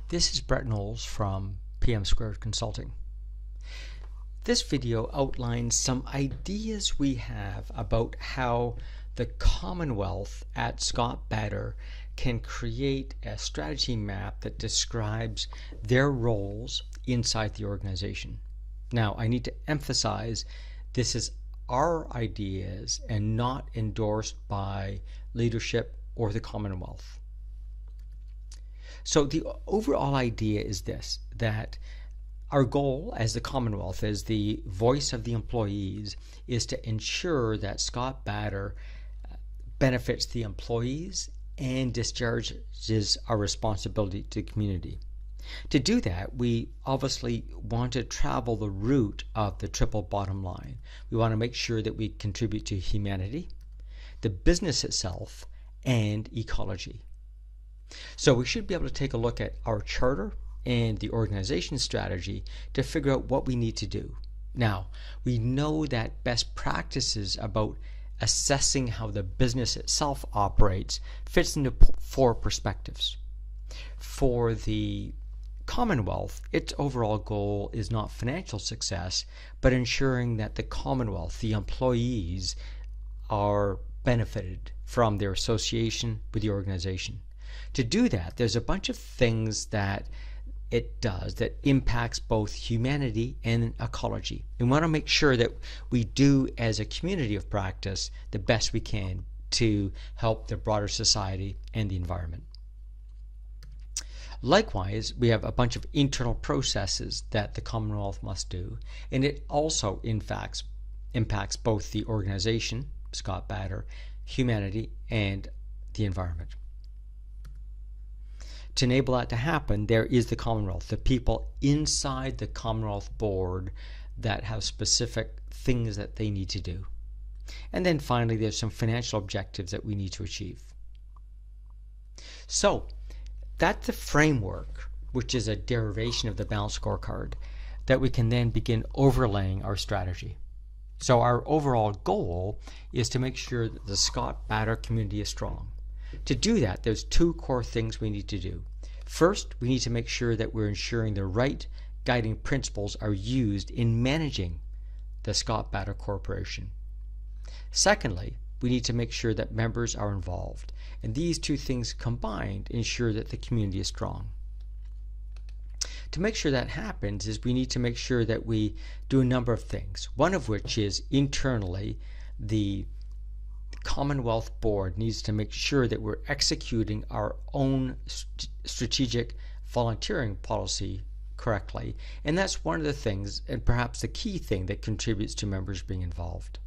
This is Brett Knowles from PM Squared Consulting. This video outlines some ideas we have about how the Commonwealth at Scott Batter can create a strategy map that describes their roles inside the organization. Now, I need to emphasize this is our ideas and not endorsed by leadership or the Commonwealth. So the overall idea is this, that our goal as the Commonwealth, as the voice of the employees, is to ensure that Scott Batter benefits the employees and discharges our responsibility to the community. To do that, we obviously want to travel the route of the triple bottom line. We want to make sure that we contribute to humanity, the business itself, and ecology. So we should be able to take a look at our charter and the organization strategy to figure out what we need to do. Now, we know that best practices about assessing how the business itself operates fits into four perspectives. For the Commonwealth, its overall goal is not financial success, but ensuring that the Commonwealth, the employees, are benefited from their association with the organization. To do that, there's a bunch of things that it does that impacts both humanity and ecology. We want to make sure that we do, as a community of practice, the best we can to help the broader society and the environment. Likewise, we have a bunch of internal processes that the Commonwealth must do, and it also, in fact, impacts both the organization, Scott Batter, humanity, and the environment. To enable that to happen, there is the Commonwealth, the people inside the Commonwealth board that have specific things that they need to do. And then finally, there's some financial objectives that we need to achieve. So that's the framework, which is a derivation of the balanced scorecard, that we can then begin overlaying our strategy. So our overall goal is to make sure that the Scott Batter community is strong. To do that, there's two core things we need to do. First, we need to make sure that we're ensuring the right guiding principles are used in managing the Scott Batter Corporation. Secondly, we need to make sure that members are involved, and these two things combined ensure that the community is strong. To make sure that happens is we need to make sure that we do a number of things, one of which is internally the Commonwealth Board needs to make sure that we're executing our own strategic volunteering policy correctly, and that's one of the things, and perhaps the key thing, that contributes to members being involved.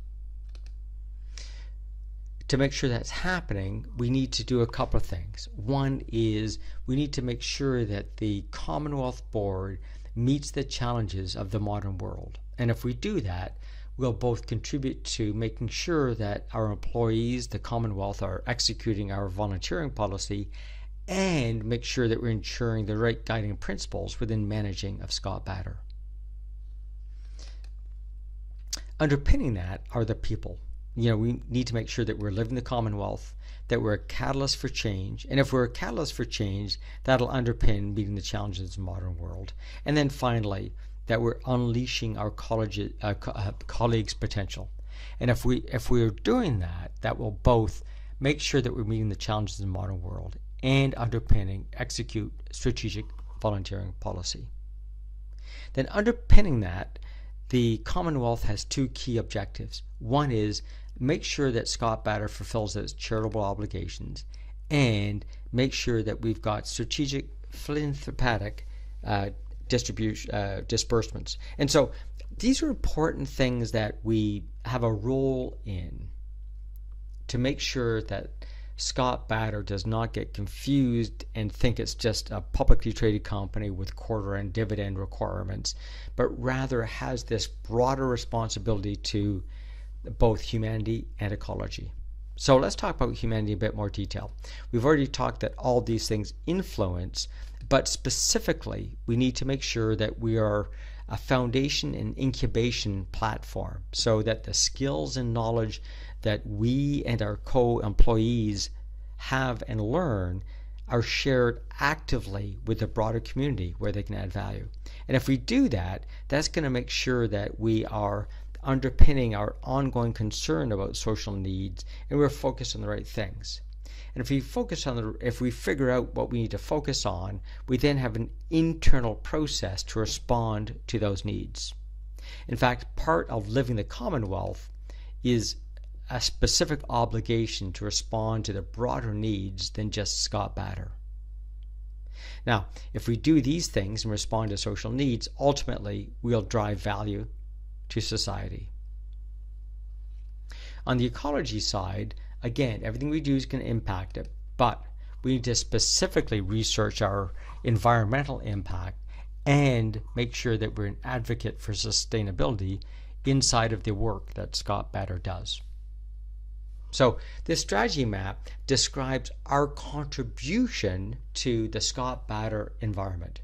To make sure that's happening, we need to do a couple of things. One is we need to make sure that the Commonwealth Board meets the challenges of the modern world, and if we do that, we'll both contribute to making sure that our employees, the Commonwealth, are executing our volunteering policy, and make sure that we're ensuring the right guiding principles within managing of Scott Batter. Underpinning that are the people. We need to make sure that we're living the Commonwealth, that we're a catalyst for change, and if we're a catalyst for change, that'll underpin meeting the challenges of the modern world. And then finally, that we're unleashing our colleagues' potential. And if we are doing that, that will both make sure that we're meeting the challenges of the modern world and execute strategic volunteering policy. Then underpinning that, the Commonwealth has two key objectives. One is make sure that Scott Batter fulfills its charitable obligations, and make sure that we've got strategic philanthropic disbursements. And so these are important things that we have a role in to make sure that Scott Batter does not get confused and think it's just a publicly traded company with quarter-end dividend requirements, but rather has this broader responsibility to both humanity and ecology. So let's talk about humanity in a bit more detail. We've already talked that all these things influence, but specifically, we need to make sure that we are a foundation and incubation platform so that the skills and knowledge that we and our co-employees have and learn are shared actively with the broader community where they can add value. And if we do that, that's going to make sure that we are underpinning our ongoing concern about social needs and we're focused on the right things. And if we figure out what we need to focus on, we then have an internal process to respond to those needs. In fact, part of living the Commonwealth is a specific obligation to respond to the broader needs than just Scott Batter. Now, if we do these things and respond to social needs, ultimately we'll drive value to society. On the ecology side, again, everything we do is going to impact it, but we need to specifically research our environmental impact and make sure that we're an advocate for sustainability inside of the work that Scott Batter does. So this strategy map describes our contribution to the Scott Batter environment.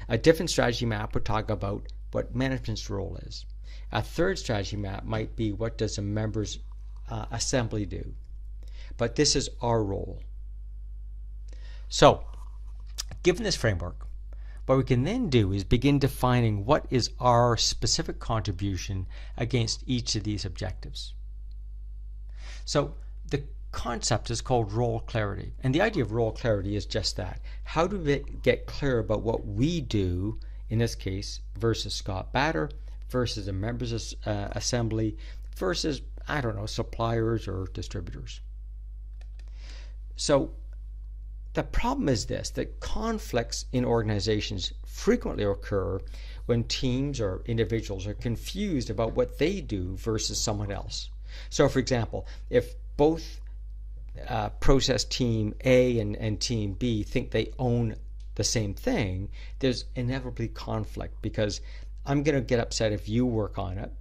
A different strategy map would talk about what management's role is. A third strategy map might be what does a members assembly do. But this is our role. So, given this framework, what we can then do is begin defining what is our specific contribution against each of these objectives. So the concept is called role clarity. And the idea of role clarity is just that. How do we get clear about what we do, in this case, versus Scott Batter, versus a members assembly, versus, I don't know, suppliers or distributors. So the problem is this, that conflicts in organizations frequently occur when teams or individuals are confused about what they do versus someone else. So for example, if both process team A and team B think they own the same thing, there's inevitably conflict because I'm going to get upset if you work on it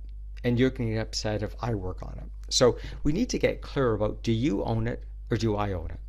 and you're going to get upset if I work on it. So we need to get clear about, do you own it or do I own it?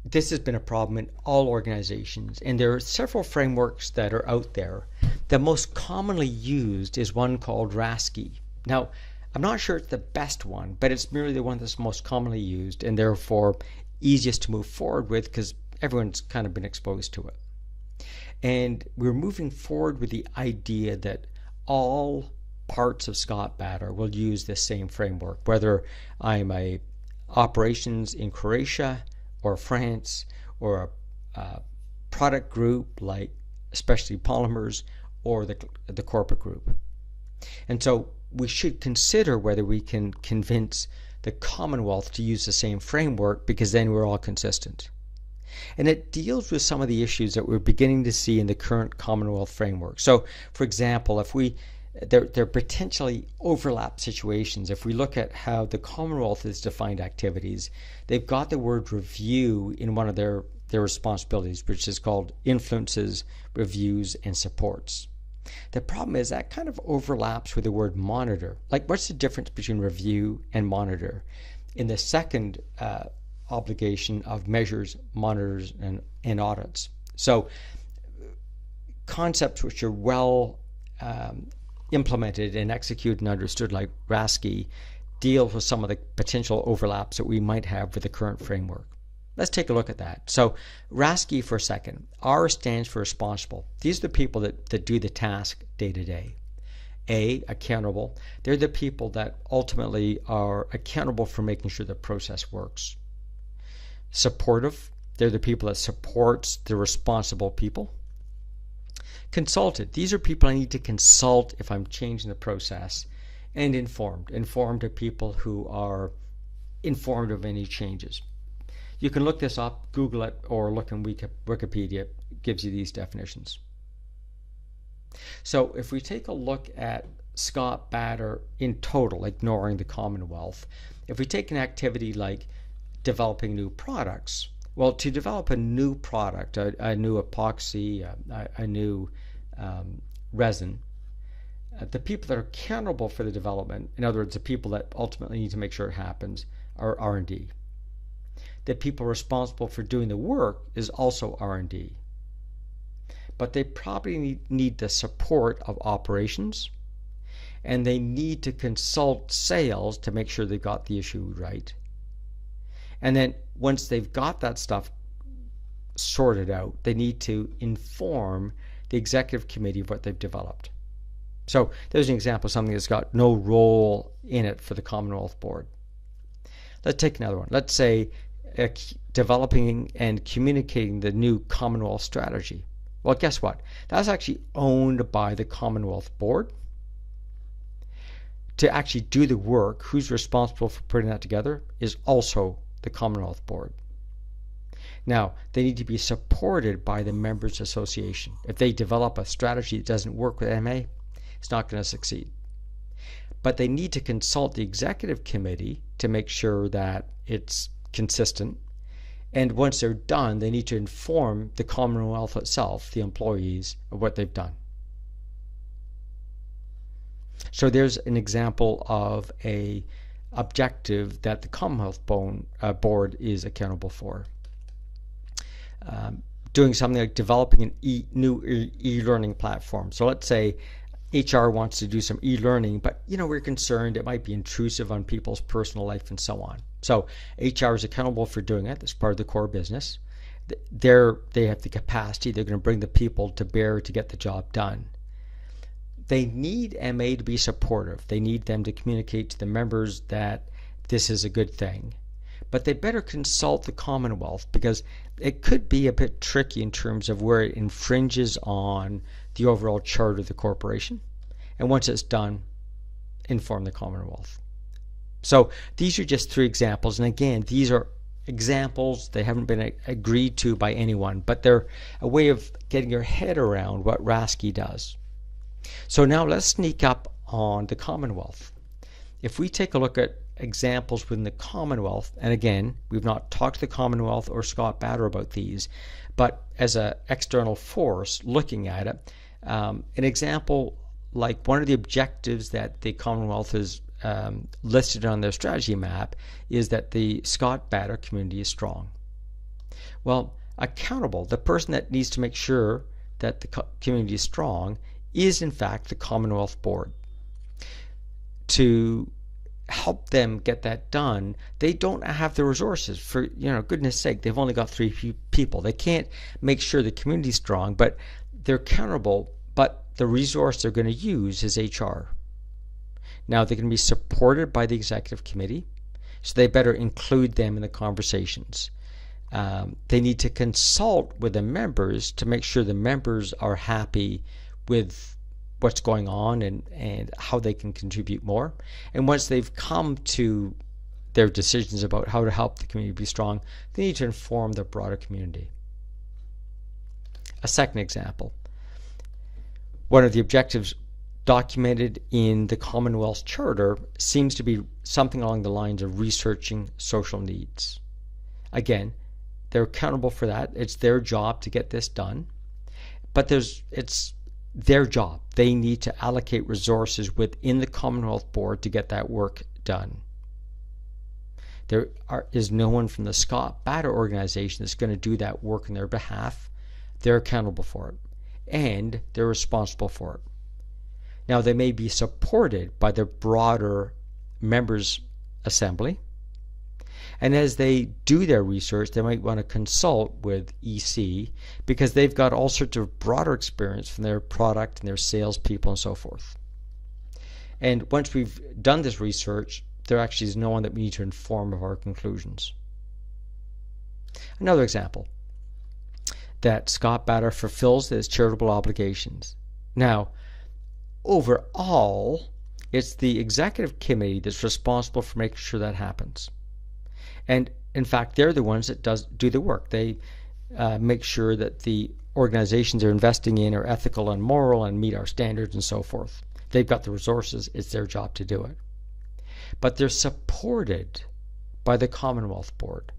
This has been a problem in all organizations, and there are several frameworks that are out there. The most commonly used is one called RASCI. Now, I'm not sure it's the best one, but it's merely the one that's most commonly used and therefore easiest to move forward with because everyone's kind of been exposed to it. And we're moving forward with the idea that all parts of Scott Batter will use this same framework, whether I'm a operations in Croatia or France or a product group like Specialty Polymers or the corporate group. And so we should consider whether we can convince the Commonwealth to use the same framework because then we're all consistent. And it deals with some of the issues that we're beginning to see in the current Commonwealth framework. So, for example, if there are potentially overlap situations. If we look at how the Commonwealth has defined activities, they've got the word review in one of their responsibilities, which is called influences, reviews, and supports. The problem is that kind of overlaps with the word monitor. Like, what's the difference between review and monitor? In the second obligation of measures, monitors, and audits. So concepts which are well implemented and executed and understood, like RASCI, deal with some of the potential overlaps that we might have with the current framework. Let's take a look at that. So RASCI for a second. R stands for responsible. These are the people that do the task day to day. A, accountable. They're the people that ultimately are accountable for making sure the process works. Supportive. They're the people that supports the responsible people. Consulted. These are people I need to consult if I'm changing the process. And informed. Informed are people who are informed of any changes. You can look this up, Google it, or look in Wikipedia. It gives you these definitions. So if we take a look at Scott Batter in total, ignoring the Commonwealth, if we take an activity like developing new products, well, to develop a new product, a new epoxy, a new resin, the people that are accountable for the development, in other words, the people that ultimately need to make sure it happens, are R&D. The people responsible for doing the work is also R&D. But they probably need the support of operations, and they need to consult sales to make sure they got the issue right. And then once they've got that stuff sorted out, they need to inform the executive committee of what they've developed. So there's an example of something that's got no role in it for the Commonwealth Board. Let's take another one. Let's say developing and communicating the new Commonwealth Strategy. Well, guess what? That's actually owned by the Commonwealth Board. To actually do the work, who's responsible for putting that together is also the Commonwealth Board. Now, they need to be supported by the Members Association. If they develop a strategy that doesn't work with MA, it's not going to succeed. But they need to consult the Executive Committee to make sure that it's consistent. And once they're done, they need to inform the Commonwealth itself, the employees, of what they've done. So there's an example of an objective that the Commonwealth Board is accountable for. Doing something like developing a new e-learning platform. So let's say HR wants to do some e-learning, but we're concerned it might be intrusive on people's personal life and so on. So HR is accountable for doing it. That's part of the core business. They have the capacity. They're going to bring the people to bear to get the job done. They need MA to be supportive. They need them to communicate to the members that this is a good thing. But they better consult the Commonwealth, because it could be a bit tricky in terms of where it infringes on the overall charter of the corporation. And once it's done, inform the Commonwealth. So these are just 3 examples. And again, these are examples. They haven't been agreed to by anyone, but they're a way of getting your head around what RASCI does. So now let's sneak up on the Commonwealth. If we take a look at examples within the Commonwealth, and again, we've not talked to the Commonwealth or Scott Batter about these, but as an external force looking at it, an example like one of the objectives that the Commonwealth has listed on their strategy map is that the Scott Batter community is strong. Well, accountable, the person that needs to make sure that the community is strong is in fact the Commonwealth Board. To help them get that done, they don't have the resources. For goodness sake, they've only got 3 people. They can't make sure the community is strong, but they're accountable. But the resource they're going to use is HR. Now they're going to be supported by the Executive Committee, so they better include them in the conversations. They need to consult with the members to make sure the members are happy with what's going on and how they can contribute more. And once they've come to their decisions about how to help the community be strong, they need to inform the broader community. A second example, one of the objectives documented in the Commonwealth Charter seems to be something along the lines of researching social needs. Again, they're accountable for that. It's their job to get this done, but it's their job. They need to allocate resources within the Commonwealth Board to get that work done. There is no one from the Scott Batter organization that's going to do that work on their behalf. They're accountable for it, and they're responsible for it. Now, they may be supported by the broader members' assembly, and as they do their research, they might want to consult with EC, because they've got all sorts of broader experience from their product and their salespeople and so forth. And once we've done this research, there actually is no one that we need to inform of our conclusions. Another example, that Scott Batter fulfills his charitable obligations. Now, overall, it's the Executive Committee that's responsible for making sure that happens. And in fact, they're the ones that do the work. They make sure that the organizations they're investing in are ethical and moral and meet our standards and so forth. They've got the resources. It's their job to do it. But they're supported by the Commonwealth Board.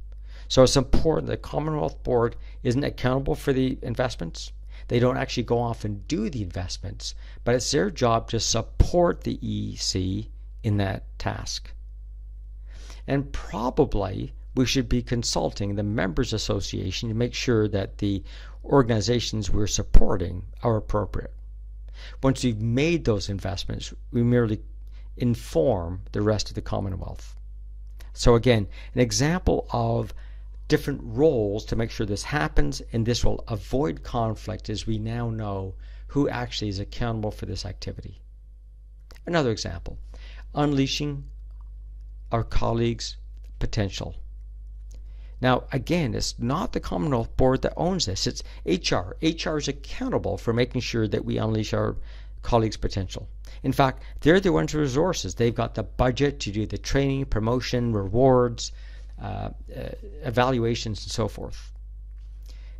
So it's important. The Commonwealth Board isn't accountable for the investments. They don't actually go off and do the investments, but it's their job to support the EC in that task. And probably we should be consulting the Members Association to make sure that the organizations we're supporting are appropriate. Once we've made those investments, we merely inform the rest of the Commonwealth. So again, an example of different roles to make sure this happens, and this will avoid conflict as we now know who actually is accountable for this activity. Another example, unleashing our colleagues' potential. Now, again, it's not the Commonwealth Board that owns this. It's HR. HR is accountable for making sure that we unleash our colleagues' potential. In fact, they're the ones with resources. They've got the budget to do the training, promotion, rewards, evaluations, and so forth.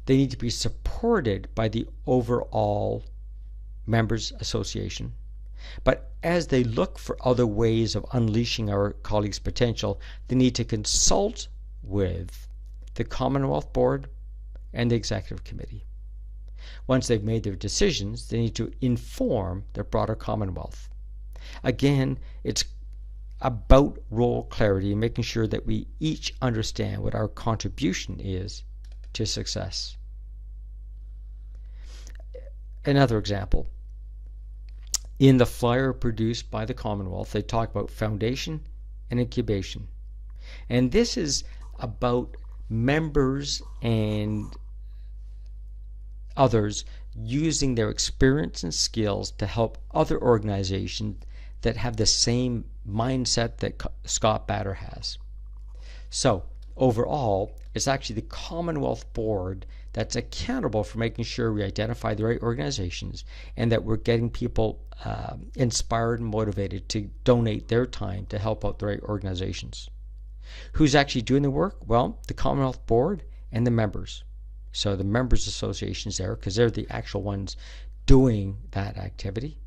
They need to be supported by the overall members association. But as they look for other ways of unleashing our colleagues' potential, they need to consult with the Commonwealth Board and the Executive Committee. Once they've made their decisions, they need to inform the broader Commonwealth. Again, it's about role clarity and making sure that we each understand what our contribution is to success. Another example, in the flyer produced by the Commonwealth, they talk about foundation and incubation. And this is about members and others using their experience and skills to help other organizations that have the same mindset that Scott Batter has. So overall, it's actually the Commonwealth Board that's accountable for making sure we identify the right organizations and that we're getting people inspired and motivated to donate their time to help out the right organizations. Who's actually doing the work? Well, the Commonwealth Board and the members. So the members associations there, because they're the actual ones doing that activity.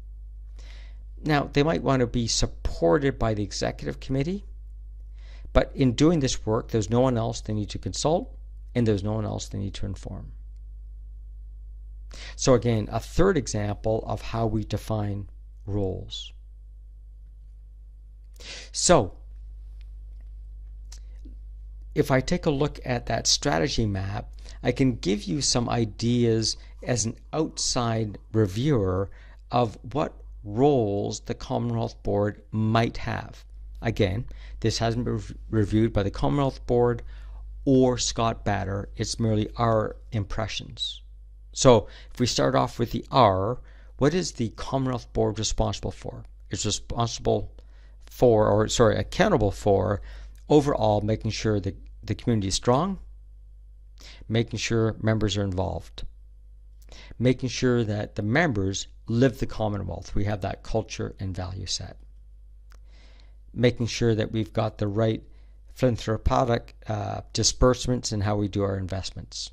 Now, they might want to be supported by the Executive Committee, but in doing this work, there's no one else they need to consult, and there's no one else they need to inform. So again, a third example of how we define roles. So, if I take a look at that strategy map, I can give you some ideas as an outside reviewer of what roles the Commonwealth Board might have. Again, this hasn't been reviewed by the Commonwealth Board or Scott Batter. It's merely our impressions. So if we start off with the R, what is the Commonwealth Board responsible for? It's responsible for, accountable for overall making sure that the community is strong, making sure members are involved, making sure that the members live the Commonwealth. We have that culture and value set. Making sure that we've got the right philanthropic disbursements in how we do our investments.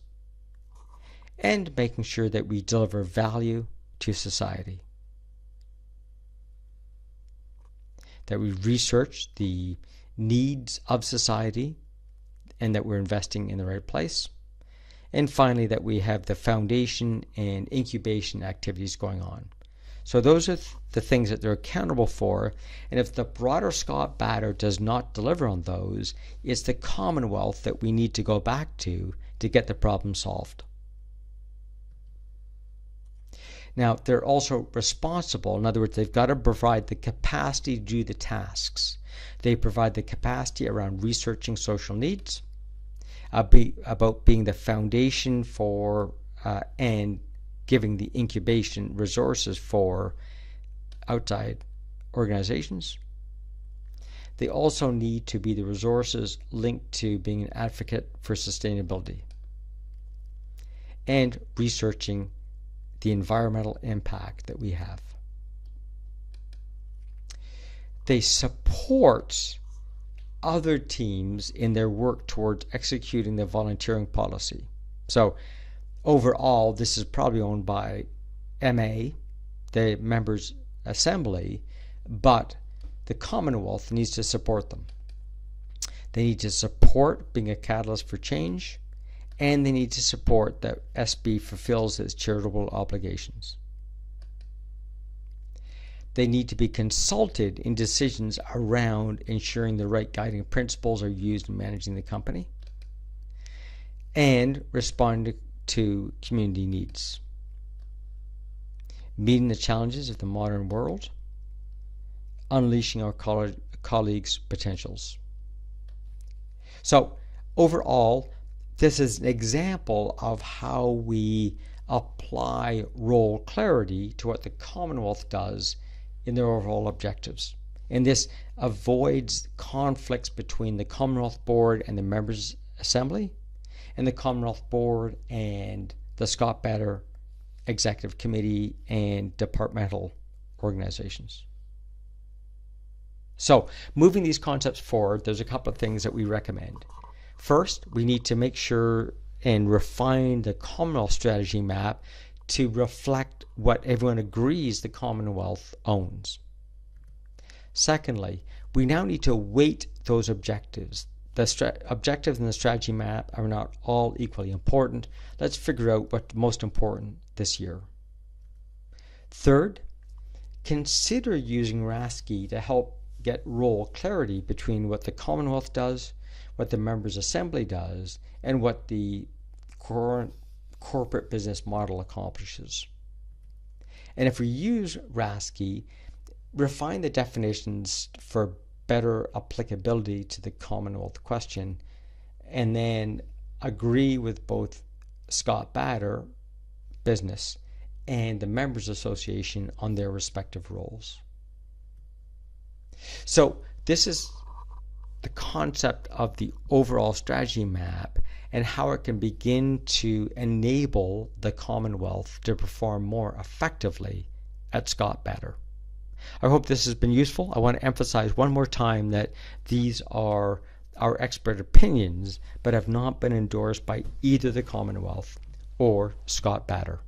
And making sure that we deliver value to society. That we research the needs of society and that we're investing in the right place. And finally, that we have the foundation and incubation activities going on. So those are the things that they're accountable for. And if the broader Scott Batter does not deliver on those, it's the Commonwealth that we need to go back to get the problem solved. Now, they're also responsible. In other words, they've got to provide the capacity to do the tasks. They provide the capacity around researching social needs, about being the foundation for and giving the incubation resources for outside organizations. They also need to be the resources linked to being an advocate for sustainability and researching the environmental impact that we have. They support other teams in their work towards executing the volunteering policy. So overall, this is probably owned by MA, the Members' Assembly, but the Commonwealth needs to support them. They need to support being a catalyst for change, and they need to support that SB fulfills its charitable obligations. They need to be consulted in decisions around ensuring the right guiding principles are used in managing the company and responding to community needs. Meeting the challenges of the modern world, unleashing our colleagues' potentials. So overall, this is an example of how we apply role clarity to what the Commonwealth does in their overall objectives. And this avoids conflicts between the Commonwealth Board and the Members' Assembly, and the Commonwealth Board and the Scott Batter Executive Committee and departmental organizations. So, moving these concepts forward, there's a couple of things that we recommend. First, we need to make sure and refine the Commonwealth Strategy Map to reflect what everyone agrees the Commonwealth owns. Secondly, we now need to weight those objectives. The objectives in the strategy map are not all equally important. Let's figure out what's most important this year. Third, consider using RASCI to help get role clarity between what the Commonwealth does, what the Members' Assembly does, and what the current corporate business model accomplishes. And if we use RASCI, refine the definitions for better applicability to the Commonwealth question, and then agree with both Scott Batter business and the Members Association on their respective roles. So this is the concept of the overall strategy map and how it can begin to enable the Commonwealth to perform more effectively at Scott Batter. I hope this has been useful. I want to emphasize one more time that these are our expert opinions, but have not been endorsed by either the Commonwealth or Scott Batter.